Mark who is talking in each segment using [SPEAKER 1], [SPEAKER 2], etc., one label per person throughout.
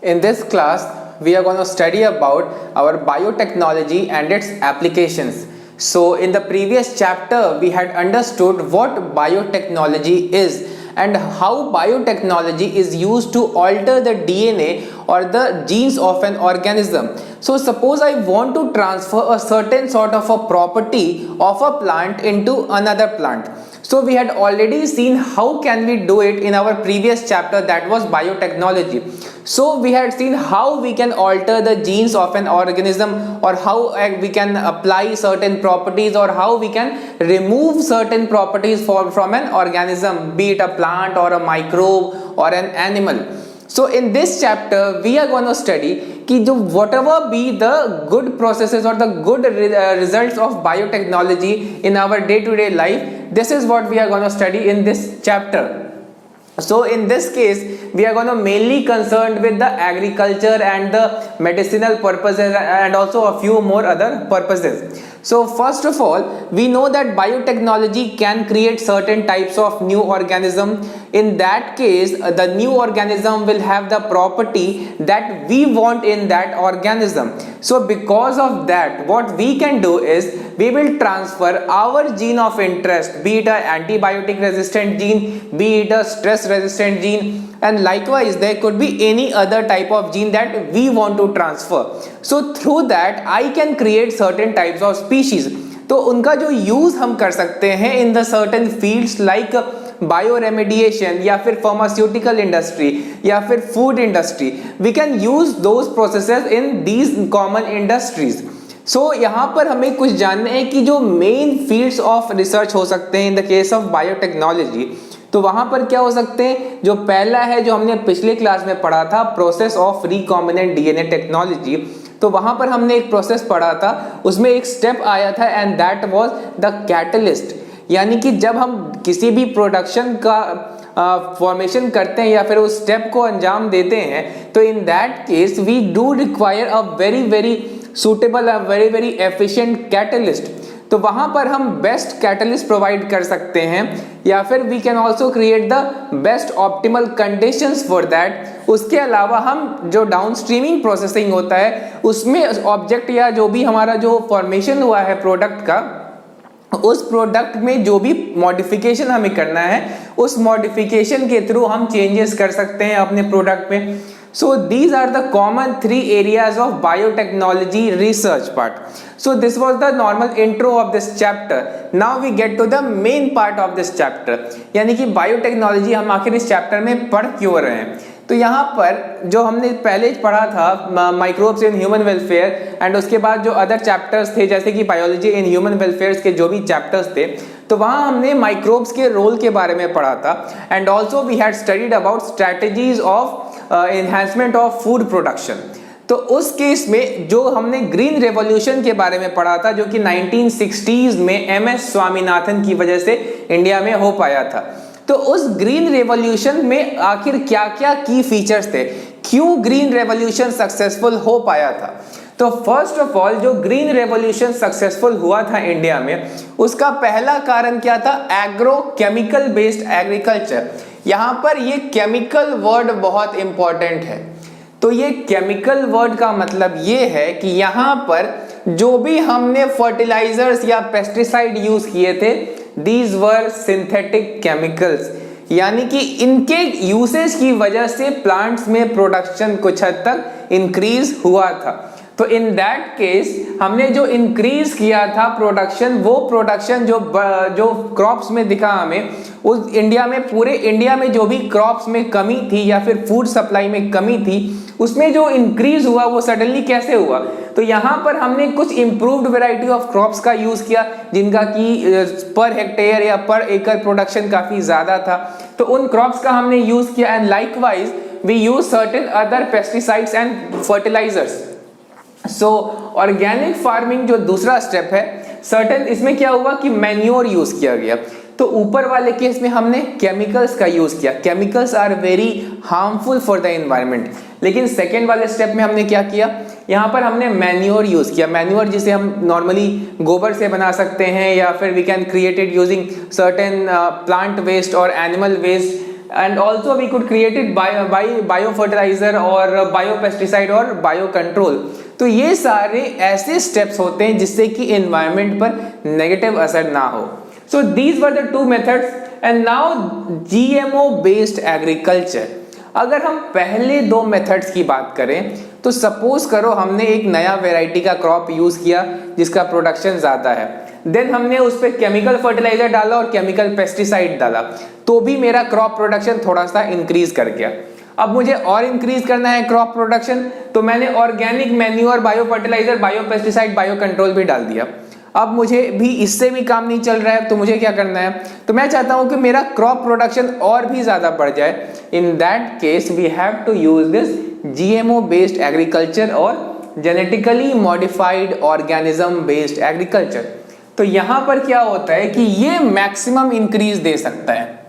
[SPEAKER 1] In this class, we are going to study about our biotechnology and its applications. So, in the previous chapter, we had understood what biotechnology is and how biotechnology is used to alter the DNA or the genes of an organism. So, suppose I want to transfer a certain sort of a property of a plant into another plant. So we had already seen how can we do it in our previous chapter, that was biotechnology. So we had seen how we can alter the genes of an organism, or how we can apply certain properties, or how we can remove certain properties from an organism, be it a plant or a microbe or an animal. So in this chapter we are going to study कि जो whatever be the good processes or the good results of biotechnology in our day-to-day life, this is what we are going to study in this chapter. So in this case we are going to mainly concerned with the agriculture and the medicinal purposes and also a few more other purposes. So first of all, we know that biotechnology can create certain types of new organism. In that case, the new organism will have the property that we want in that organism. So because of that, what we can do is we will transfer our gene of interest, be it an antibiotic resistant gene, be it a stress resistant gene, and likewise there could be any other type of gene that we want to transfer. So through that I can create certain types of species. तो उनका जो use हम कर सकते हैं in the certain fields like bioremediation या फिर pharmaceutical industry या फिर food industry. We can use those processes in these common industries. So यहाँ पर हमें कुछ जानना है कि जो मेन फील्ड्स ऑफ रिसर्च हो सकते हैं in the case of biotechnology, तो वहां पर क्या हो सकते हैं. जो पहला है जो हमने पिछले क्लास में पढ़ा था, process of recombinant DNA technology. तो वहां पर हमने एक प्रोसेस पढ़ा था, उसमें एक स्टेप आया था and that was the catalyst. यानी कि जब हम किसी भी प्रोडक्शन का फॉर्मेशन करते हैं या फिर उस स्टेप को अंजाम देते हैं, तो in that case we do require a very very suitable, a very very efficient catalyst. तो वहां पर हम बेस्ट कैटलिस्ट प्रोवाइड कर सकते हैं या फिर we can also create the best optimal conditions for that. उसके अलावा हम जो डाउन स्ट्रीमिंग प्रोसेसिंग होता है उसमें ऑब्जेक्ट या जो भी हमारा जो फॉर्मेशन हुआ है प्रोडक्ट का, उस प्रोडक्ट में जो भी मॉडिफिकेशन हमें करना है उस मॉडिफिकेशन के थ्रू हम चेंजेस कर सकते हैं अपने प्रोडक्ट में. So these are the common three areas of biotechnology research part. So this was the normal intro of this chapter. Now we get to the main part of this chapter. यानी कि biotechnology हम आखिर इस chapter में पढ़ क्यों रहे हैं. तो यहाँ पर जो हमने पहले पढ़ा था microbes in human welfare, and उसके बाद जो अदर चैप्टर्स थे जैसे कि बायोलॉजी इन ह्यूमन वेलफेयर के जो भी चैप्टर्स थे, तो वहाँ हमने माइक्रोब्स के रोल के बारे में पढ़ा था. And also we had studied about strategies of enhancement of food production. तो उस केस में जो हमने ग्रीन रेवोल्यूशन के बारे में पढ़ा था, जो कि 1960s में MS स्वामीनाथन की वजह से इंडिया में हो पाया था. तो उस ग्रीन रेवोल्यूशन में आखिर क्या क्या की फीचर्स थे, क्यों ग्रीन रेवोल्यूशन सक्सेसफुल हो पाया था. तो फर्स्ट ऑफ ऑल जो ग्रीन रेवोल्यूशन सक्सेसफुल हुआ था इंडिया में, उसका पहला कारण क्या था, एग्रो केमिकल बेस्ड एग्रीकल्चर. यहाँ पर ये केमिकल वर्ड बहुत इंपॉर्टेंट है. तो ये केमिकल वर्ड का मतलब ये है कि यहाँ पर जो भी हमने फर्टिलाइजर्स या पेस्टिसाइड यूज किए थे, दीज वर सिंथेटिक केमिकल्स. यानी कि इनके यूसेज की वजह से प्लांट्स में प्रोडक्शन कुछ हद तक इंक्रीज हुआ था. तो इन दैट केस हमने जो इंक्रीज किया था प्रोडक्शन, वो प्रोडक्शन जो क्रॉप्स में दिखा हमें, उस इंडिया में पूरे इंडिया में जो भी क्रॉप्स में कमी थी या फिर फूड सप्लाई में कमी थी, उसमें जो इंक्रीज हुआ वो सडनली कैसे हुआ. तो यहाँ पर हमने कुछ इम्प्रूव्ड वैरायटी ऑफ क्रॉप्स का यूज किया जिनका कि पर हेक्टेयर या पर एकड़ प्रोडक्शन काफी ज्यादा था. तो उन क्रॉप्स का हमने यूज किया and likewise we use certain other pesticides and fertilisers. So organic farming जो दूसरा स्टेप है, सर्टेन इसमें क्या हुआ कि मैन्योर यूज किया गया. तो ऊपर वाले केस में हमने केमिकल्स का यूज किया. Chemicals are very harmful for the environment. लेकिन सेकेंड वाले स्टेप में हमने क्या किया, यहाँ पर हमने मैन्योर यूज किया. मैन्योर जिसे हम नॉर्मली गोबर से बना सकते हैं या फिर we can create it using certain plant waste और animal waste and also we could create it by bio fertilizer और bio pesticide और bio control। तो ये सारे ऐसे steps होते हैं जिससे कि environment पर negative असर ना हो। So these were the two methods and now GMO based agriculture। अगर हम पहले दो मेथड्स की बात करें तो सपोज करो हमने एक नया वेराइटी का क्रॉप यूज किया जिसका प्रोडक्शन ज्यादा है, देन हमने उस पर केमिकल फर्टिलाइजर डाला और केमिकल पेस्टिसाइड डाला, तो भी मेरा क्रॉप प्रोडक्शन थोड़ा सा इंक्रीज कर गया। अब मुझे और इंक्रीज करना है क्रॉप प्रोडक्शन, तो मैंने organic manure, bio fertiliser, bio pesticide, bio control भी डाल दिया। अब मुझे भी इससे भी काम नहीं चल रहा है, तो मुझे क्या करना है, तो मैं चाहता हूं कि मेरा क्रॉप प्रोडक्शन और भी ज्यादा बढ़ जाए। In that case we have to use this GMO based agriculture और genetically modified organism based agriculture. तो यहां पर क्या होता है कि ये मैक्सिमम इंक्रीज दे सकता है।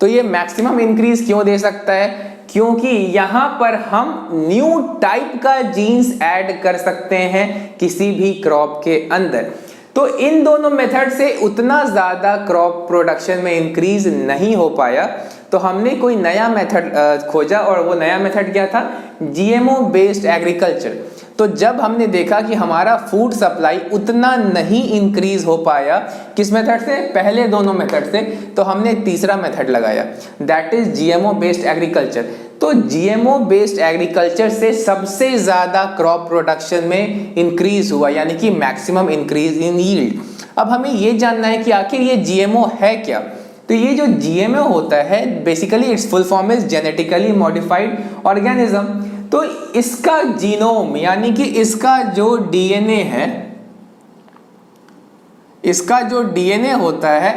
[SPEAKER 1] तो ये मैक्सिमम इंक्रीज क्यों दे सकता है? क्योंकि यहां पर हम न्यू टाइप का जीन्स ऐड कर सकते हैं किसी भी क्रॉप के अंदर। तो इन दोनों मेथड से उतना ज्यादा क्रॉप प्रोडक्शन में इंक्रीज नहीं हो पाया, तो हमने कोई नया मेथड खोजा और वो नया मेथड क्या था? GMO based agriculture. तो जब हमने देखा कि हमारा फूड सप्लाई उतना नहीं इंक्रीज हो पाया, किस मेथड से? पहले दोनों मेथड से, तो हमने तीसरा मेथड लगाया, that is GMO based agriculture. तो GMO बेस्ड एग्रीकल्चर से सबसे ज्यादा क्रॉप प्रोडक्शन में इंक्रीज हुआ, यानी कि मैक्सिमम इंक्रीज इन यील्ड। अब हमें ये जानना है कि आखिर ये GMO है क्या। तो ये जो GMO होता है basically it's full form is genetically modified organism. तो इसका जीनोम यानी कि इसका जो DNA है, इसका जो DNA होता है,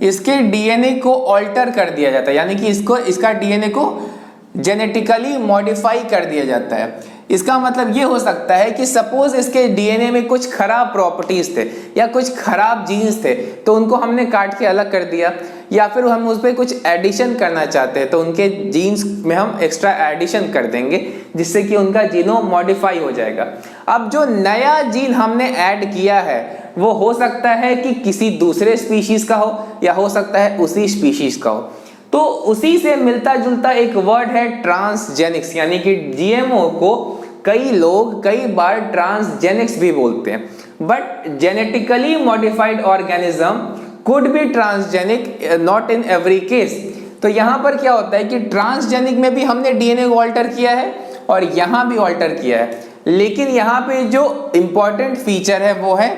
[SPEAKER 1] इसके DNA को ऑल्टर कर दिया जाता है, यानी कि इसका DNA को जेनेटिकली मॉडिफाई कर दिया जाता है। इसका मतलब ये हो सकता है कि सपोज इसके DNA में कुछ खराब प्रॉपर्टीज थे या कुछ खराब जीन्स थे, तो उनको हमने काट के अलग कर दिया, या फिर हम उस पर कुछ एडिशन करना चाहते हैं तो उनके जीन्स में हम एक्स्ट्रा एडिशन कर देंगे जिससे कि उनका जीनोम मॉडिफाई हो जाएगा। अब जो नया जीन हमने ऐड किया है वो हो सकता है कि किसी दूसरे स्पीशीज का हो या हो सकता है उसी स्पीशीज का हो। तो उसी से मिलता जुलता एक वर्ड है ट्रांसजेनिक्स, यानी कि GMO को कई लोग कई बार ट्रांसजेनिक्स भी बोलते हैं, but genetically modified organism could be transgenic, not in every case. तो यहां पर क्या होता है कि ट्रांसजेनिक में भी हमने DNA को ऑल्टर किया है और यहां भी ऑल्टर किया है, लेकिन यहां पे जो इंपॉर्टेंट फीचर है वो है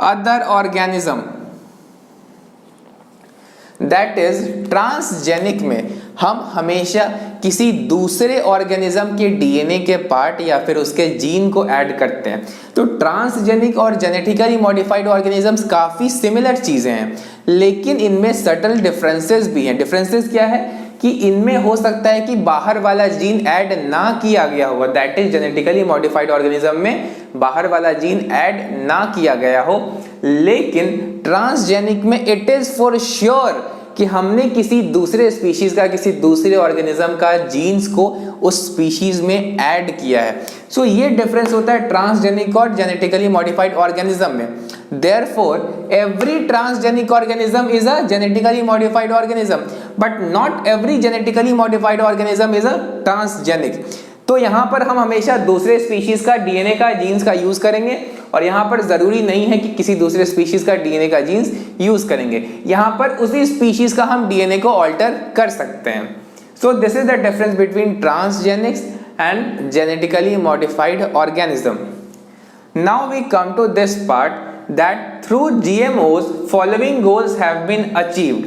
[SPEAKER 1] other organism. That is transgenic में हम हमेशा किसी दूसरे ऑर्गेनिज्म के DNA के पार्ट या फिर उसके जीन को ऐड करते हैं। तो ट्रांसजेनिक और जेनेटिकली मॉडिफाइड ऑर्गेनिजम्स काफी सिमिलर चीजें हैं, लेकिन इनमें सटल डिफरेंसेस भी हैं। डिफरेंसेस क्या है कि इनमें हो सकता है कि बाहर वाला जीन ऐड ना किया गया हो, that is genetically modified organism में बाहर वाला जीन ऐड ना किया गया हो, लेकिन ट्रांसजेनिक में इट इज फॉर श्योर कि हमने किसी दूसरे स्पीशीज का, किसी दूसरे ऑर्गेनिज्म का जीन्स को उस स्पीशीज में ऐड किया है। सो ये डिफरेंस होता है ट्रांसजेनिक और जेनेटिकली मॉडिफाइड ऑर्गेनिज्म में। Therefore, every transgenic organism is a genetically modified organism, but not every genetically modified organism is a transgenic. तो यहाँ पर हम हमेशा दूसरे स्पीशीज का DNA का जीन्स का यूज करेंगे और यहाँ पर जरूरी नहीं है कि किसी दूसरे स्पीशीज का DNA का जीन्स यूज करेंगे, यहाँ पर उसी स्पीशीज का हम DNA को ऑल्टर कर सकते हैं। So this is the difference between transgenics and genetically modified organism. Now we come to this part that through GMOs following goals have been achieved।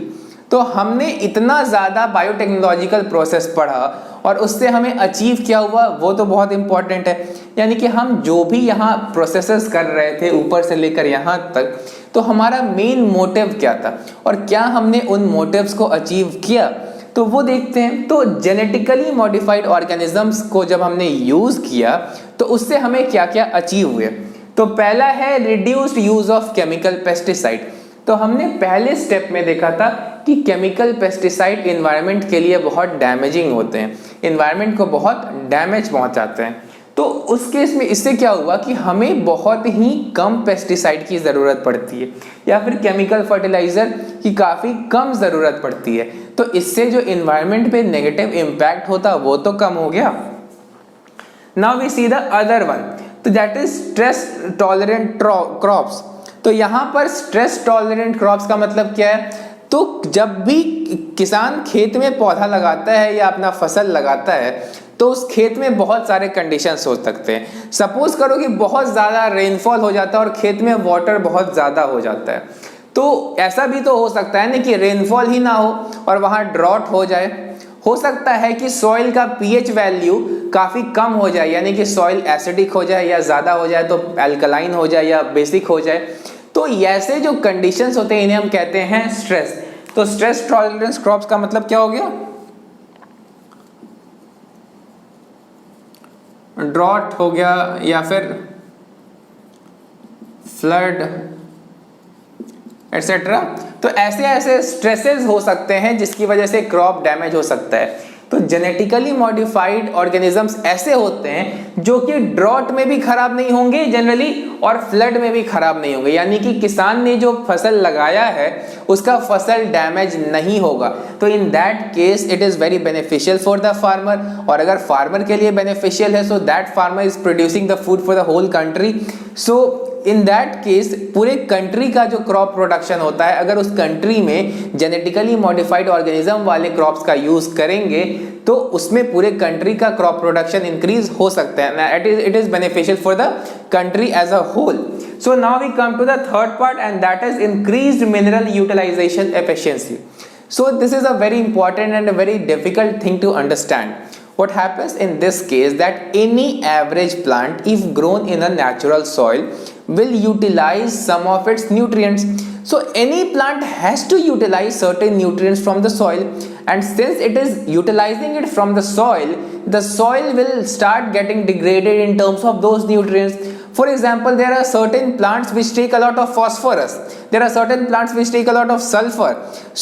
[SPEAKER 1] तो हमने इतना ज़्यादा बायोटेक्नोलॉजिकल प्रोसेस पढ़ा और उससे हमें अचीव क्या हुआ वो तो बहुत इंपॉर्टेंट है। यानी कि हम जो भी यहाँ प्रोसेसेस कर रहे थे ऊपर से लेकर यहाँ तक, तो हमारा मेन मोटिव क्या था और क्या हमने उन मोटिव्स को अचीव किया, तो वो देखते हैं। तो जेनेटिकली मॉडिफाइड ऑर्गेनिजम्स को जब हमने यूज़ किया तो उससे हमें क्या क्या अचीव हुए। तो पहला है reduced use of chemical pesticide. तो हमने पहले स्टेप में देखा था कि केमिकल पेस्टिसाइड एनवायरनमेंट के लिए बहुत डैमेजिंग होते हैं, एनवायरनमेंट को बहुत डैमेज पहुंचाते हैं। तो उस केस में इससे क्या हुआ कि हमें बहुत ही कम पेस्टिसाइड की ज़रूरत पड़ती है या फिर केमिकल फर्टिलाइज़र की काफ़ी कम ज़रूरत पड़ती है। तो इससे जो इन्वायरमेंट पे नेगेटिव इम्पैक्ट होता वो तो कम हो गया। Now we see the other one, तो that is stress tolerant crops. तो यहाँ पर स्ट्रेस टॉलरेंट क्रॉप्स का मतलब क्या है? तो जब भी किसान खेत में पौधा लगाता है या अपना फसल लगाता है तो उस खेत में बहुत सारे कंडीशंस हो सकते हैं। सपोज करो कि बहुत ज़्यादा रेनफॉल हो जाता है और खेत में वाटर बहुत ज़्यादा हो जाता है, तो ऐसा भी तो हो सकता है ना कि रेनफॉल ही ना हो और वहाँ ड्रॉट हो जाए। हो सकता है कि सॉइल का पीएच वैल्यू काफ़ी कम हो जाए, यानी कि सॉइल एसिडिक हो जाए या ज़्यादा हो जाए तो अल्कलाइन हो जाए या बेसिक हो जाए। तो ऐसे जो कंडीशंस होते हैं इन्हें हम कहते हैं स्ट्रेस। तो स्ट्रेस टॉलरेंस क्रॉप्स का मतलब क्या हो गया? ड्रॉट हो गया या फिर फ्लड एटसेट्रा। तो ऐसे ऐसे स्ट्रेसेस हो सकते हैं जिसकी वजह से क्रॉप डैमेज हो सकता है। तो जेनेटिकली मॉडिफाइड ऑर्गेनिजम्स ऐसे होते हैं जो कि ड्रॉट में भी खराब नहीं होंगे जनरली और फ्लड में भी खराब नहीं होंगे, यानी कि किसान ने जो फसल लगाया है उसका फसल डैमेज नहीं होगा। तो in that case it is very beneficial for the farmer, और अगर फार्मर के लिए बेनिफिशियल है so that farmer is producing the food for the whole country. So in that case पूरे कंट्री का जो क्रॉप प्रोडक्शन होता है, अगर उस कंट्री में जेनेटिकली मॉडिफाइड ऑर्गेनिज्म वाले क्रॉप्स का यूज करेंगे तो उसमें पूरे कंट्री का क्रॉप प्रोडक्शन इंक्रीज हो सकता है। It is beneficial for the country as a whole. So now we come to the third part, and that is increased mineral utilization efficiency. So this is a very important and a very difficult thing to understand. What happens in this case that any average plant, if grown in a natural soil, will utilize some of its nutrients. So any plant has to utilize certain nutrients from the soil, and since it is utilizing it from the soil will start getting degraded in terms of those nutrients. For example, there are certain plants which take a lot of phosphorus. There are certain plants which take a lot of sulfur.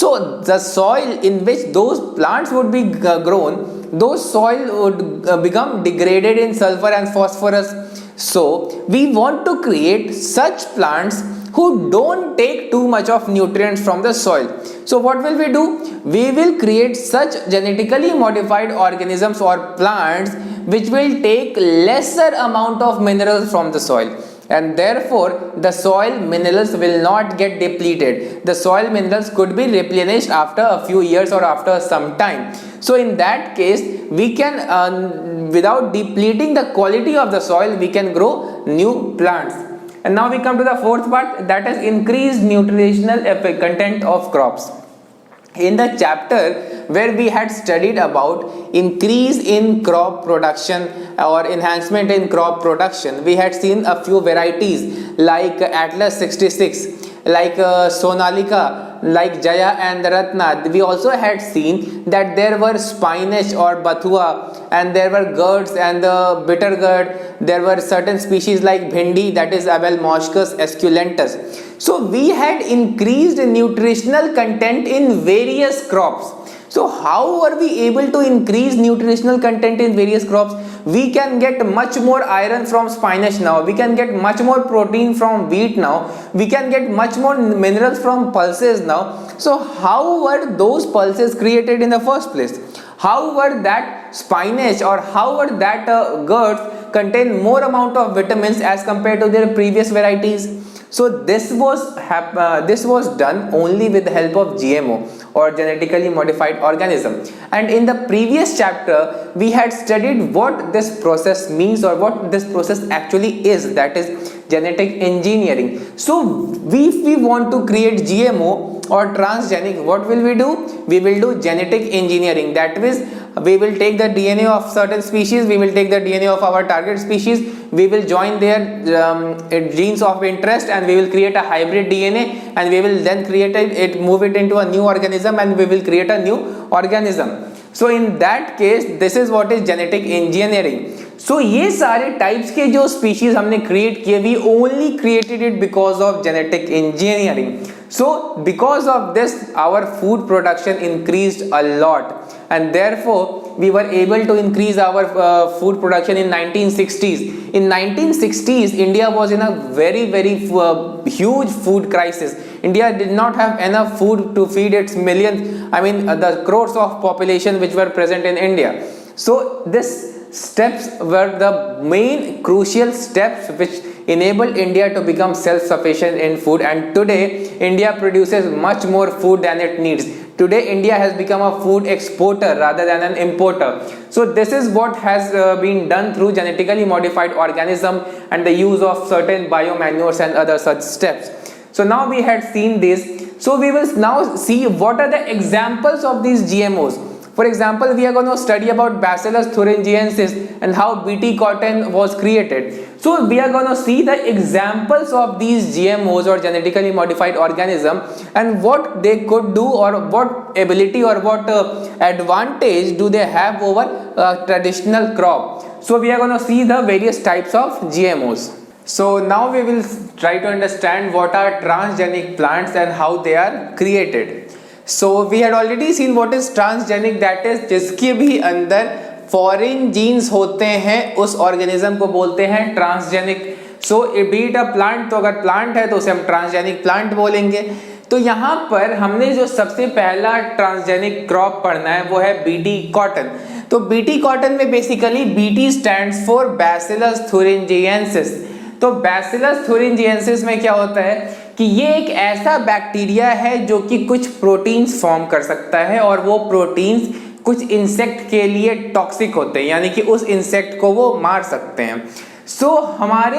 [SPEAKER 1] So the soil in which those plants would be grown, those soil would become degraded in sulfur and phosphorus. So we want to create such plants who don't take too much of nutrients from the soil. So what will we do? We will create such genetically modified organisms or plants which will take lesser amount of minerals from the soil, and therefore the soil minerals will not get depleted. The soil minerals could be replenished after a few years or after some time. So in that case we can without depleting the quality of the soil, we can grow new plants. And now we come to the fourth part, that is increased nutritional content of crops. In the chapter where we had studied about increase in crop production or enhancement in crop production, we had seen a few varieties like Atlas 66, like Sonalika, like Jaya and Ratna. We also had seen that there were spinach or Bathua, and there were gourds and the bitter gourd. There were certain species like Bhindi, that is Abelmoschus esculentus. So we had increased nutritional content in various crops. So how are we able to increase nutritional content in various crops? We can get much more iron from spinach now. We can get much more protein from wheat now. We can get much more minerals from pulses now. So how were those pulses created in the first place? How were that spinach or how were that gourds contain more amount of vitamins as compared to their previous varieties? So this was done only with the help of GMO or genetically modified organism. And in the previous chapter we had studied what this process means or what this process actually is, that is genetic engineering. So if we want to create GMO or transgenic, what will we do? We will do genetic engineering. That means we will take the DNA of certain species, we will take the DNA of our target species, we will join their genes of interest, and we will create a hybrid DNA, and we will then create it, move it into a new organism, and we will create a new organism. So in that case this is what is genetic engineering. So ये सारे types के जो species हमने create किए, we only created it because of genetic engineering. So because of this our food production increased a lot, and therefore we were able to increase our food production in 1960s. In 1960s India was in a very huge food crisis. India did not have enough food to feed its millions, the crores of population which were present in India. So this steps were the main crucial steps which enabled India to become self-sufficient in food, and today India produces much more food than it needs. Today India has become a food exporter rather than an importer. So this is what has been done through genetically modified organism and the use of certain biomanures and other such steps. So now we had seen this, so we will now see what are the examples of these GMOs. For example, we are going to study about Bacillus thuringiensis and how BT cotton was created. So we are going to see the examples of these GMOs or genetically modified organism and what they could do, or what ability or what advantage do they have over traditional crop. So we are going to see the various types of GMOs. So now we will try to understand what are transgenic plants and how they are created. So we had already seen what is transgenic, that is जिसके भी अंदर foreign jeans होते हैं उस organism को बोलते हैं transgenic. So beat a plant, तो अगर प्लांट है तो उसे हम ट्रांसजेनिक प्लांट बोलेंगे. तो यहाँ पर हमने जो सबसे पहला ट्रांसजेनिक क्रॉप पढ़ना है वो है बीटी कॉटन. तो बीटी कॉटन में basically BT stands for bacillus thuringiensis. तो बैसिलस thuringiensis में क्या होता है कि ये एक ऐसा बैक्टीरिया है जो कि कुछ प्रोटीन्स फॉर्म कर सकता है, और वो प्रोटीन्स कुछ इंसेक्ट के लिए टॉक्सिक होते हैं, यानी कि उस इंसेक्ट को वो मार सकते हैं. सो हमारे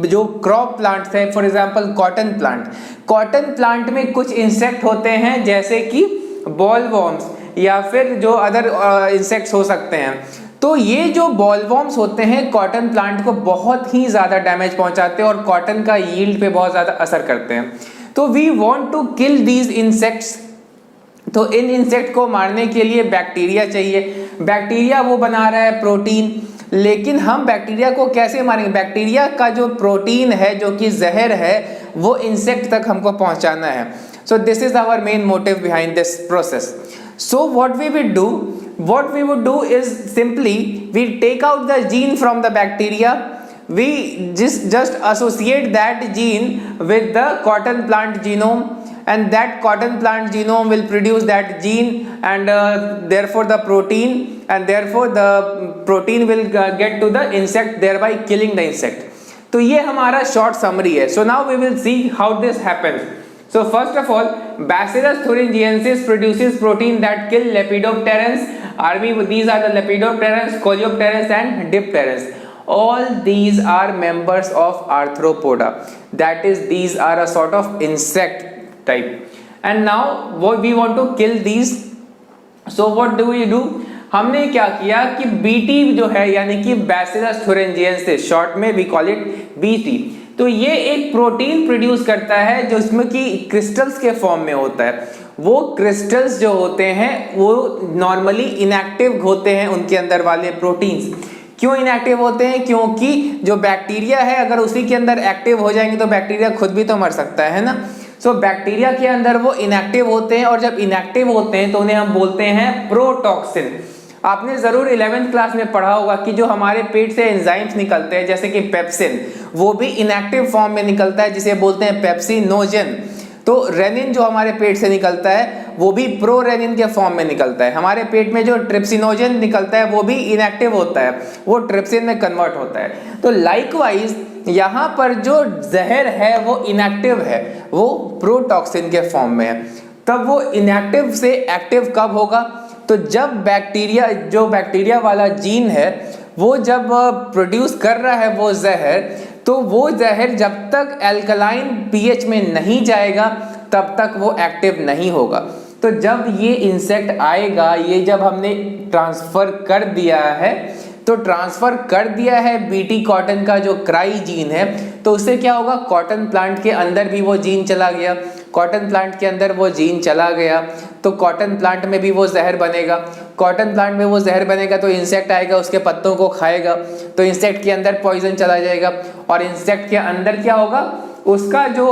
[SPEAKER 1] जो क्रॉप प्लांट्स हैं, फॉर एग्जांपल कॉटन प्लांट में कुछ इंसेक्ट होते हैं जैसे कि बॉलवॉर्म्स या फिर जो अदर इंसेक्ट्स हो सकते हैं. तो ये जो बॉलवॉर्म्स होते हैं कॉटन प्लांट को बहुत ही ज़्यादा डैमेज पहुंचाते हैं और कॉटन का यील्ड पे बहुत ज़्यादा असर करते हैं. तो we want to kill these insects. तो इन इंसेक्ट को मारने के लिए बैक्टीरिया चाहिए. बैक्टीरिया वो बना रहा है प्रोटीन, लेकिन हम बैक्टीरिया को कैसे मारेंगे? बैक्टीरिया का जो प्रोटीन है जो कि जहर है वो इंसेक्ट तक हमको पहुंचाना है. So this is our main motive behind this process. So what we would do is simply we take out the gene from the bacteria, we just associate that gene with the cotton plant genome, and that cotton plant genome will produce that gene, and therefore the protein, and therefore the protein will get to the insect, thereby killing the insect. तो ये हमारा short summary है. So now we will see how this happens. So first of all, Bacillus thuringiensis produces protein that kill Lepidopterans. These are the Lepidopterans, Coleopterans and Dipterans. All these are members of Arthropoda. That is, these are a sort of insect type. And now what we want to kill these. So what do we do? हमने क्या किया कि BT जो है यानी कि Bacillus thuringiensis, short में we call it BT. तो ये एक प्रोटीन प्रोड्यूस करता है जो इसमें कि क्रिस्टल्स के फॉर्म में होता है. वो क्रिस्टल्स जो होते हैं वो नॉर्मली इनएक्टिव होते हैं, उनके अंदर वाले प्रोटीन्स. क्यों इनएक्टिव होते हैं? क्योंकि जो बैक्टीरिया है अगर उसी के अंदर एक्टिव हो जाएंगे तो बैक्टीरिया खुद भी तो मर सकता है ना. सो बैक्टीरिया के अंदर वो इनएक्टिव होते हैं, और जब इनएक्टिव होते हैं तो उन्हें हम बोलते हैं प्रोटॉक्सिन. आपने ज़रूर 11th क्लास में पढ़ा होगा कि जो हमारे पेट से एंजाइम्स निकलते हैं जैसे कि पेप्सिन, वो भी इनएक्टिव फॉर्म में निकलता है जिसे बोलते हैं पेप्सिनोजन. तो रेनिन जो हमारे पेट से निकलता है वो भी प्रो रेनिन के फॉर्म में निकलता है. हमारे पेट में जो ट्रिप्सिनोजन निकलता है वो भी इनएक्टिव होता है, वो ट्रिप्सिन में कन्वर्ट होता है. तो लाइकवाइज यहाँ पर जो जहर है वो इनएक्टिव है, वो प्रोटॉक्सिन के फॉर्म में है. तब वो इनएक्टिव से एक्टिव कब होगा? तो जब जो बैक्टीरिया वाला जीन है वो जब प्रोड्यूस कर रहा है वो जहर, तो वो जहर जब तक एल्कलाइन पीएच में नहीं जाएगा तब तक वो एक्टिव नहीं होगा. तो जब ये इंसेक्ट आएगा, ये जब हमने ट्रांसफ़र कर दिया है, तो ट्रांसफ़र कर दिया है बीटी कॉटन का जो क्राई जीन है, तो उससे क्या होगा? कॉटन प्लांट के अंदर भी वो जीन चला गया. कॉटन प्लांट के अंदर वो जीन चला गया तो कॉटन प्लांट में भी वो जहर बनेगा. कॉटन प्लांट में वो जहर बनेगा तो इंसेक्ट आएगा, उसके पत्तों को खाएगा, तो इंसेक्ट के अंदर पॉइजन चला जाएगा. और इंसेक्ट के अंदर क्या होगा? उसका जो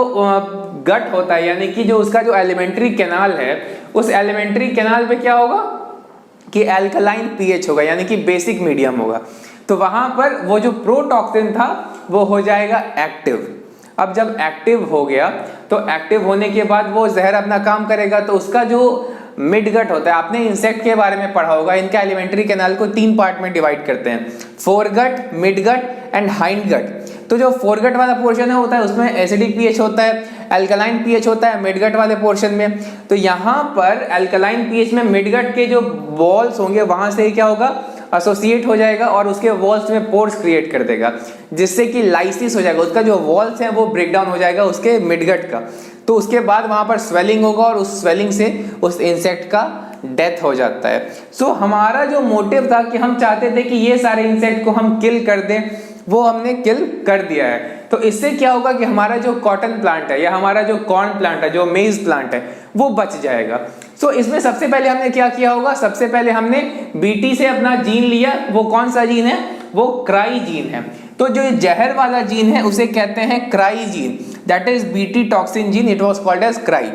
[SPEAKER 1] गट होता है, यानी कि जो उसका जो एलिमेंट्री कैनाल है, उस एलिमेंट्री कैनाल पे क्या होगा कि एल्कलाइन पीएच होगा, यानी कि बेसिक मीडियम होगा। तो वहां पर वो जो प्रोटॉक्सिन था वो हो जाएगा एक्टिव। अब जब एक्टिव हो गया तो एक्टिव होने के बाद वो जहर अपना काम करेगा, तो उसका जो मिड गट होता है, आपने इंसेक्ट के बारे में पढ़ा होगा, इनका एलिमेंट्री कैनाल को 3 पार्ट में डिवाइड करते हैं, foregut, midgut and hindgut. तो जो फोरगट वाला पोर्शन है होता है उसमें एसिडिक पीएच होता है, अल्कलाइन पीएच होता है मिडगट वाले पोर्शन में। तो यहाँ पर अल्कलाइन पीएच में मिडगट के जो वॉल्स होंगे वहां से क्या होगा, एसोसिएट हो जाएगा और उसके वॉल्स में पोर्स क्रिएट कर देगा, जिससे कि लाइसिस हो जाएगा, उसका जो वॉल्स हैं वो ब्रेक डाउन हो जाएगा उसके मिडगट का। तो उसके बाद वहां पर स्वेलिंग होगा और उस स्वेलिंग से उस इंसेक्ट का डेथ हो जाता है। सो हमारा जो मोटिव था कि हम चाहते थे कि ये सारे इंसेक्ट को हम किल कर दें, वो हमने किल कर दिया है। तो इससे क्या होगा कि हमारा जो कॉटन प्लांट है या हमारा जो कॉर्न प्लांट है, जो मेज प्लांट है, वो बच जाएगा। सो इसमें सबसे पहले हमने क्या किया होगा, सबसे पहले हमने बीटी से अपना जीन लिया। वो कौन सा जीन है, वो क्राई जीन है। तो जो जहर वाला जीन है उसे कहते हैं cry gene, that is Bt toxin gene, it was called as cry.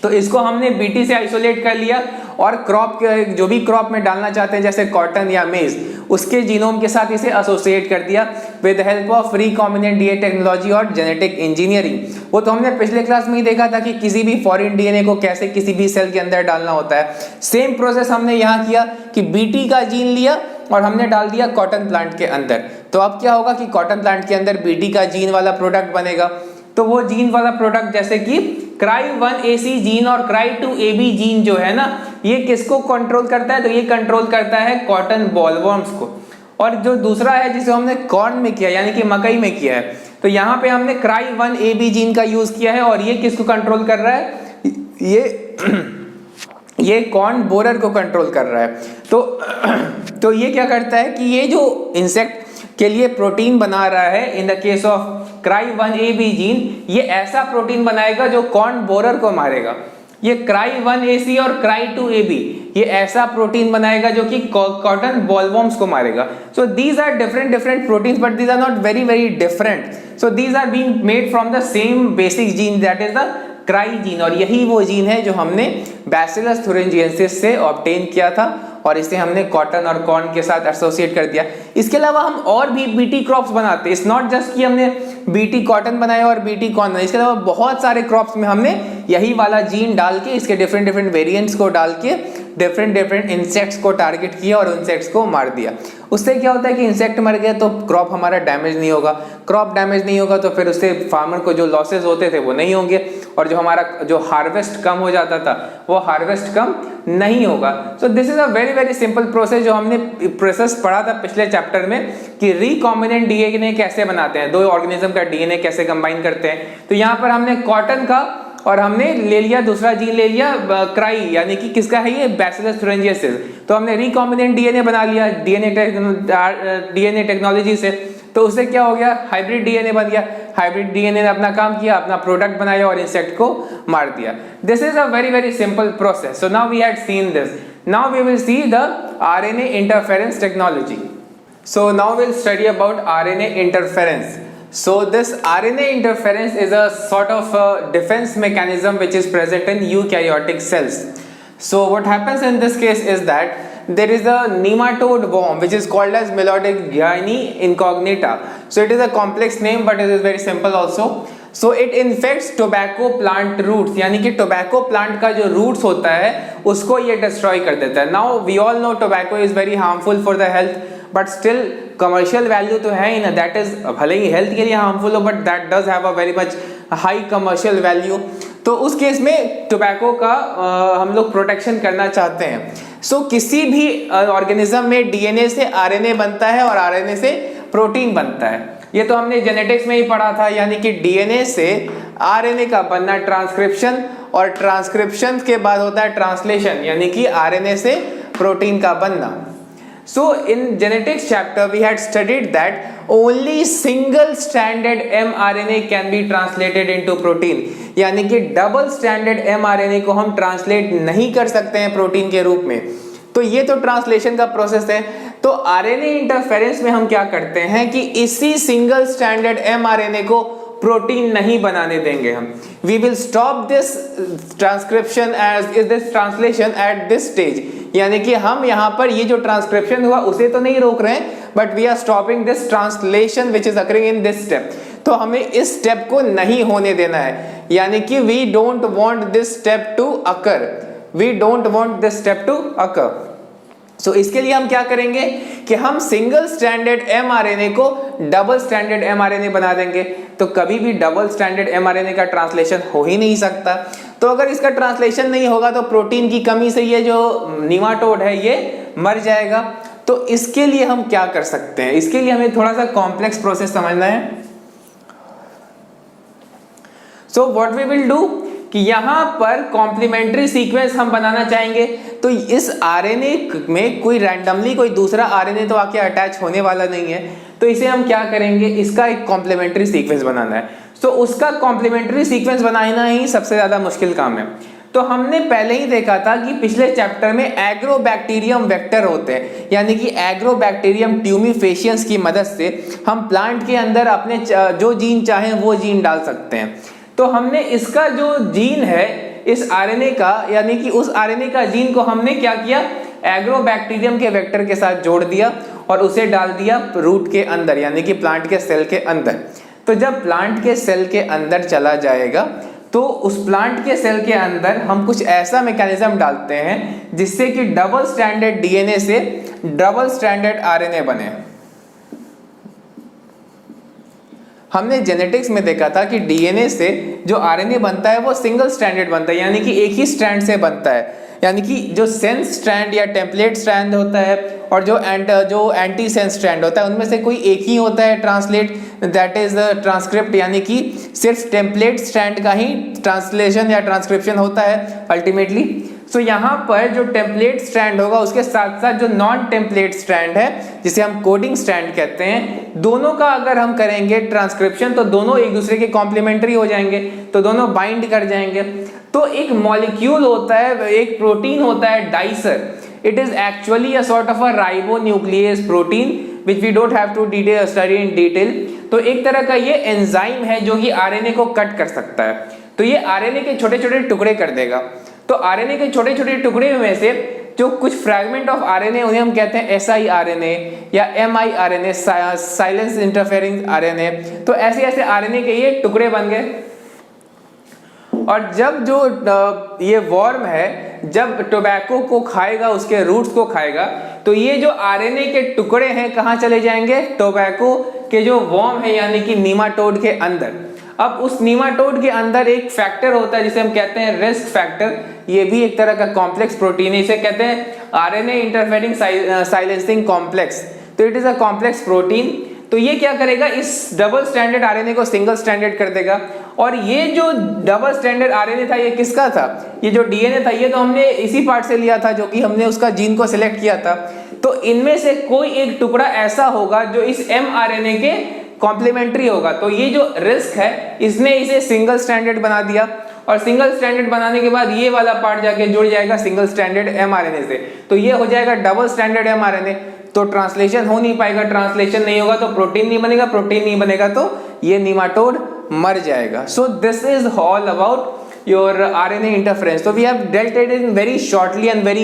[SPEAKER 1] तो इसको हमने बीटी से आइसोलेट कर लिया और क्रॉप जो भी क्रॉप में डालना चाहते हैं जैसे कॉटन या मेज, उसके जीनोम के साथ इसे एसोसिएट कर दिया with help of recombinant DNA technology और जेनेटिक इंजीनियरिंग। वो तो हमने पिछले क्लास में ही देखा था कि किसी भी फॉरेन डीएनए को कैसे किसी भी सेल के अंदर डालना होता है। सेम प्रोसेस हमने यहाँ किया कि बीटी का जीन लिया और हमने डाल दिया कॉटन प्लांट के अंदर। तो अब क्या होगा कि कॉटन प्लांट के अंदर बीटी का जीन वाला प्रोडक्ट बनेगा। तो वो जीन वाला प्रोडक्ट जैसे कि CRY1AC जीन और CRY2AB जीन जो है ना, ये किसको कंट्रोल करता है, तो ये कंट्रोल करता है कॉटन बॉलवर्म्स को। और जो दूसरा है जिसे हमने कॉर्न में किया यानी कि मकई में किया है, तो यहाँ पे हमने CRY1AB जीन का यूज किया है और ये किसको कंट्रोल कर रहा है, ये कॉर्न बोरर को कंट्रोल कर रहा है। तो ये क्या करता है कि ये जो इंसेक्ट के लिए प्रोटीन बना रहा है, in the case of CRY1AB gene, ये ऐसा प्रोटीन बनाएगा जो कॉर्न बोरर को मारेगा। ये CRY1AC और CRY2AB ये ऐसा प्रोटीन बनाएगा जो कि कॉटन बॉलवर्म्स को मारेगा। So these are different proteins but these are not very different. So these are being made from the same basic gene, that is the cry gene. और यही वो जीन है जो हमने बैसिलस थुरिंजिएंसिस से obtain किया था और इसे हमने कॉटन और कॉर्न के साथ एसोसिएट कर दिया। इसके अलावा हम और भी बीटी क्रॉप्स बनाते हैं। इट्स नॉट जस्ट कि हमने बीटी कॉटन बनाया और बीटी कॉर्न बनाया, इसके अलावा बहुत सारे क्रॉप्स में हमने यही वाला जीन डाल के, इसके डिफरेंट वेरिएंट्स को डाल के डिफरेंट इंसेक्ट्स को टारगेट किया और इंसेक्ट्स को मार दिया। उससे क्या होता है कि इंसेक्ट मर गए तो क्रॉप हमारा डैमेज नहीं होगा, क्रॉप डैमेज नहीं होगा तो फिर उससे फार्मर को जो लॉसेस होते थे वो नहीं होंगे और जो हमारा जो हार्वेस्ट कम हो जाता था वो हार्वेस्ट कम नहीं होगा। सो this is a very simple process जो हमने प्रोसेस पढ़ा था पिछले चैप्टर में कि रिकॉम्बिनेंट डीएनए कैसे बनाते हैं, दो ऑर्गेनिज्म का डीएनए कैसे कंबाइन करते हैं। तो यहाँ पर हमने कॉटन का और हमने ले लिया दूसरा जीन ले लिया क्राई, यानी कि किसका है ये, बैसिलस थुरिंजिएंसिस। तो हमने रिकॉम्बिनेंट डीएनए बना लिया डीएनए टेक्नोलॉजी से। तो उससे क्या हो गया, हाइब्रिड डीएनए बन गया। हाइब्रिड डीएनए ने अपना काम किया, अपना प्रोडक्ट बनाया और इंसेक्ट को मार दिया। This is a very simple process. So now we had seen this, now we will see the RNA interference technology. So now we will study about RNA interference. So this RNA interference is a sort of a defense mechanism which is present in eukaryotic cells. So what happens in this case is that there is a nematode worm which is called as Melodic Gyne incognita. So it is a complex name but it is very simple also. So it infects tobacco plant roots, यानी कि tobacco plant का जो roots होता है उसको ये destroy कर देता है. Now we all know tobacco is very harmful for the health, but still commercial value तो है ही ना, दैट इज भले ही हेल्थ के लिए हार्मफुल हो but that does have a very much high commercial value. तो उस केस में टोबैको का हम लोग प्रोटेक्शन करना चाहते हैं। सो किसी भी ऑर्गेनिज्म में डीएनए से आरएनए बनता है और आरएनए से प्रोटीन बनता है। ये तो हमने जेनेटिक्स में ही पढ़ा था, यानी कि डीएनए से आरएनए का बनना ट्रांसक्रिप्शन और ट्रांसक्रिप्शन के बाद होता है ट्रांसलेशन, यानी कि आरएनए से प्रोटीन का बनना। So in genetics chapter we had studied that only single stranded mRNA can be translated into protein, यानी कि डबल स्ट्रैंडेड mRNA को हम ट्रांसलेट नहीं कर सकते हैं प्रोटीन के रूप में। तो ये तो ट्रांसलेशन का प्रोसेस है। तो आरएनए इंटरफेरेंस में हम क्या करते हैं कि इसी सिंगल स्ट्रैंडेड mRNA को प्रोटीन नहीं बनाने देंगे हम। We will stop this transcription as is this translation at this stage, यानी कि हम यहाँ पर ये जो ट्रांसक्रिप्शन हुआ उसे तो नहीं रोक रहे हैं, but we are stopping this translation which is occurring in this step. तो हमें इस स्टेप को नहीं होने देना है, यानी कि we don't want this step to occur, we don't want this step to occur. So इसके लिए हम क्या करेंगे कि हम सिंगल स्ट्रैंडेड mRNA को डबल स्ट्रैंडेड mRNA बना देंगे। तो कभी भी डबल स्ट्रैंडेड mRNA का ट्रांसलेशन हो ही नहीं सकता। तो अगर इसका ट्रांसलेशन नहीं होगा तो प्रोटीन की कमी से ये जो निमाटोड है ये मर जाएगा। तो इसके लिए हम क्या कर सकते हैं, इसके लिए हमें थोड़ा सा कॉम्प्लेक्स प्रोसेस समझना है। So what we will do कि यहां पर कॉम्प्लीमेंट्री सीक्वेंस हम बनाना चाहेंगे। तो इस आरएनए में कोई रैंडमली कोई दूसरा आरएनए तो आके अटैच होने वाला नहीं है, तो इसे हम क्या करेंगे, इसका एक कॉम्प्लीमेंट्री सीक्वेंस बनाना है। तो उसका कॉम्प्लीमेंट्री सीक्वेंस बनाना ही सबसे ज्यादा मुश्किल काम है। तो हमने पहले ही देखा था कि पिछले चैप्टर में एग्रोबैक्टीरियम वेक्टर होते हैं, यानी कि एग्रोबैक्टीरियम ट्यूमीफेशियंस की मदद से हम प्लांट के अंदर अपने जो जीन चाहें वो जीन डाल सकते हैं। तो हमने इसका जो जीन है इस आरएनए का, यानी कि उस आरएनए का जीन को हमने क्या किया, एग्रोबैक्टीरियम के वेक्टर के साथ जोड़ दिया और उसे डाल दिया रूट के अंदर, यानी कि प्लांट के सेल के अंदर। तो जब प्लांट के सेल के अंदर चला जाएगा तो उस प्लांट के सेल के अंदर हम कुछ ऐसा मैकेनिज्म डालते हैं जिससे कि डबल स्ट्रैंडेड डीएनए से डबल स्ट्रैंडेड आरएनए बने। हमने जेनेटिक्स में देखा था कि डीएनए से जो आरएनए बनता है वो सिंगल स्ट्रैंडेड बनता है, यानी कि एक ही स्ट्रैंड से बनता है, यानी कि जो सेंस स्ट्रैंड या टेम्पलेट स्ट्रैंड होता है और जो एंटी सेंस स्ट्रैंड होता है उनमें से कोई एक ही होता है translate, that is the transcript, यानी कि सिर्फ टेम्पलेट स्ट्रैंड का ही ट्रांसलेशन या ट्रांसक्रिप्शन होता है अल्टीमेटली। सो यहाँ पर जो टेम्पलेट स्ट्रैंड होगा उसके साथ साथ जो नॉन टेम्पलेट स्ट्रैंड है जिसे हम कोडिंग स्ट्रैंड कहते हैं, दोनों का अगर हम करेंगे ट्रांसक्रिप्शन तो दोनों एक दूसरे के कॉम्प्लीमेंट्री हो जाएंगे, तो दोनों बाइंड कर जाएंगे। तो एक मॉलिक्यूल होता है, एक प्रोटीन होता है dicer, it is actually a sort of a ribonuclease protein which we don't have to study in detail। तो एक तरह का ये एंजाइम है जो कि आरएनए को कट कर सकता है। तो ये आरएनए के छोटे छोटे टुकड़े कर देगा। तो आरएनए के छोटे छोटे टुकड़े में से जो कुछ फ्रैगमेंट ऑफ आरएनए उन्हें हम कहते हैं एसआई आरएनए या MI RNA, silence interfering RNA. तो ऐसे ऐसे आरएनए के ये टुकड़े बन गए। और जब जो ये वर्म है जब टोबैको को खाएगा, उसके रूट्स को खाएगा, तो ये जो आरएनए के टुकड़े हैं कहाँ चले जाएंगे, टोबैको के जो वर्म है यानी कि नीमाटोड के अंदर। अब उस नीमाटोड के अंदर एक फैक्टर होता है जिसे हम कहते हैं रिस्क फैक्टर। ये भी एक तरह का कॉम्प्लेक्स प्रोटीन है, इसे कहते हैं आरएनए इंटरफेरिंग साइलेंसिंग कॉम्प्लेक्स। तो it is a complex protein. तो ये क्या करेगा, इस डबल स्ट्रैंडेड आरएनए को सिंगल स्ट्रैंडेड कर देगा। और ये जो डबल स्ट्रैंडेड आरएनए था ये किसका था, ये जो डीएनए था ये तो हमने इसी पार्ट से लिया था जो कि हमने उसका जीन को सिलेक्ट किया था। तो इनमें से कोई एक टुकड़ा ऐसा होगा जो इस एमआरएनए के कॉम्प्लीमेंट्री होगा। तो ये जो रिस्क है इसने इसे सिंगल स्ट्रैंडेड बना दिया, और सिंगल स्ट्रैंडेड बनाने के बाद ये वाला पार्ट जाके जुड़ जाएगा सिंगल स्ट्रैंडेड एमआरएनए से। तो ये हो जाएगा डबल स्ट्रैंडेड एमआरएनए। तो ट्रांसलेशन हो नहीं पाएगा, ट्रांसलेशन नहीं होगा तो प्रोटीन नहीं बनेगा, प्रोटीन नहीं बनेगा तो ये नीमाटोड मर जाएगा। सो this is all about your RNA interference. So we have dealt it in very shortly and very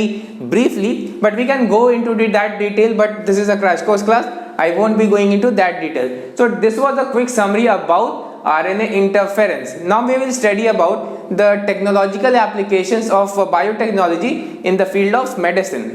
[SPEAKER 1] briefly, but we can go into that detail, but this is a crash course class, I won't be going into that detail. So this was a quick summary about RNA interference. Now we will study about the technological applications of biotechnology in the field of medicine.